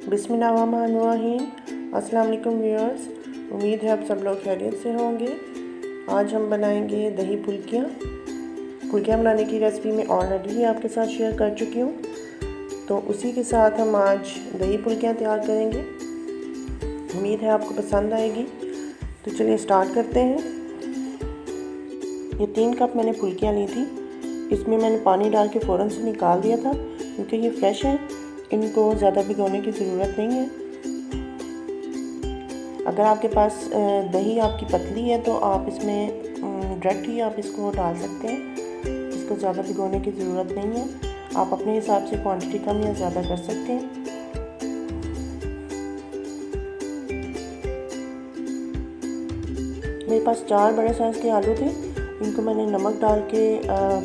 बिस्मिल्लाहिर्रहमानिर्रहीम। अस्सलाम वालेकुम व्यूअर्स, उम्मीद है आप सब लोग खैरियत से होंगे। आज हम बनाएंगे दही फुल्कियाँ बनाने की रेसिपी मैं ऑलरेडी ही आपके साथ शेयर कर चुकी हूँ, तो उसी के साथ हम आज दही फुल्कियाँ तैयार करेंगे। उम्मीद है आपको पसंद आएगी। तो चलिए स्टार्ट करते हैं। ये 3 कप मैंने फुल्कियाँ ली थी। इसमें मैंने पानी डाल के फ़ौरन से निकाल दिया था क्योंकि ये फ्रेश है, इनको ज़्यादा भिगोने की ज़रूरत नहीं है। अगर आपके पास दही आपकी पतली है तो आप इसमें डायरेक्ट ही आप इसको डाल सकते हैं। इसको ज़्यादा भिगोने की ज़रूरत नहीं है। आप अपने हिसाब से क्वांटिटी कम या ज़्यादा कर सकते हैं। मेरे पास 4 बड़े साइज़ के आलू थे। इनको मैंने नमक डाल के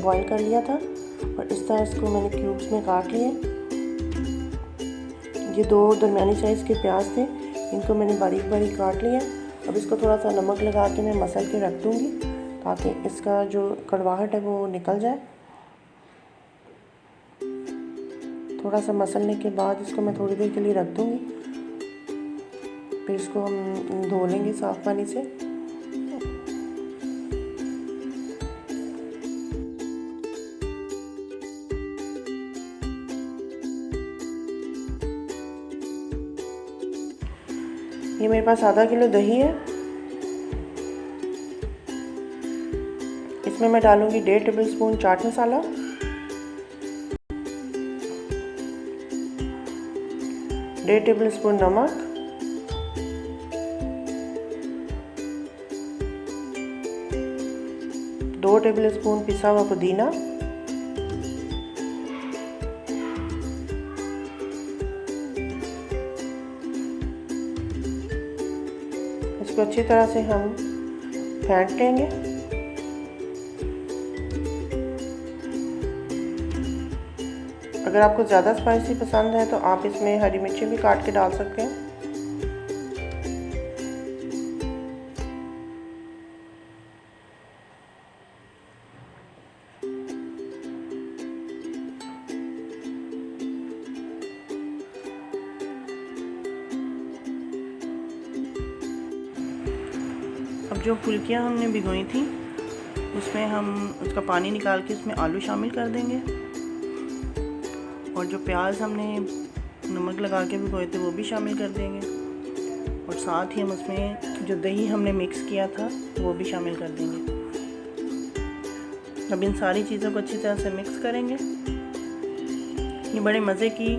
बॉईल कर लिया था और इस तरह इसको मैंने क्यूब्स में काट लिए। ये 2 दरमियानी साइज़ के प्याज थे, इनको मैंने बारीक बारीक काट लिया। अब इसको थोड़ा सा नमक लगा के मैं मसल के रख दूँगी ताकि इसका जो कड़वाहट है वो निकल जाए। थोड़ा सा मसलने के बाद इसको मैं थोड़ी देर के लिए रख दूँगी, फिर इसको हम धो लेंगे साफ़ पानी से। ये मेरे पास आधा किलो दही है। इसमें मैं डालूंगी 1.5 table spoon chaat masala, 1.5 table spoon नमक, 2 टेबल स्पून पिसा हुआ पुदीना, इसको अच्छी तरह से हम फेंट लेंगे। अगर आपको ज़्यादा स्पाइसी पसंद है तो आप इसमें हरी मिर्ची भी काट के डाल सकते हैं। अब जो फुल्कियाँ हमने भिगोई थी उसमें हम उसका पानी निकाल के इसमें आलू शामिल कर देंगे और जो प्याज हमने नमक लगा के भिगोए थे वो भी शामिल कर देंगे और साथ ही हम उसमें जो दही हमने मिक्स किया था वो भी शामिल कर देंगे। अब इन सारी चीज़ों को अच्छी तरह से मिक्स करेंगे। ये बड़े मज़े की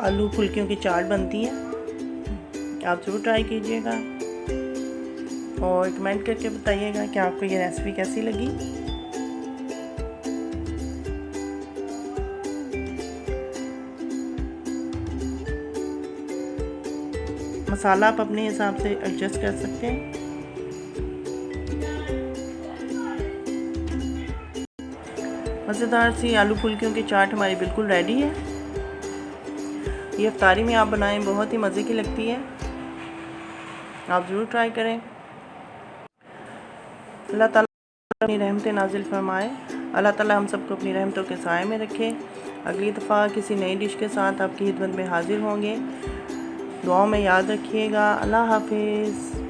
आलू फुल्कियों की चाट बनती है, आप ज़रूर ट्राई कीजिएगा और कमेंट करके बताइएगा कि आपको ये रेसिपी कैसी लगी। मसाला आप अपने हिसाब से एडजस्ट कर सकते हैं। मज़ेदार सी आलू फुल्कियों की चाट हमारी बिल्कुल रेडी है। ये इफ्तारी में आप बनाएं, बहुत ही मज़े की लगती है, आप ज़रूर ट्राई करें। अल्लाह ताला अपनी रहमतें नाजिल फरमाए। अल्लाह ताला हम सबको अपनी रहमतों के साए में रखे। अगली दफ़ा किसी नई डिश के साथ आपकी खिदमत में हाजिर होंगे। दुआओं में याद रखिएगा। अल्लाह हाफिज़।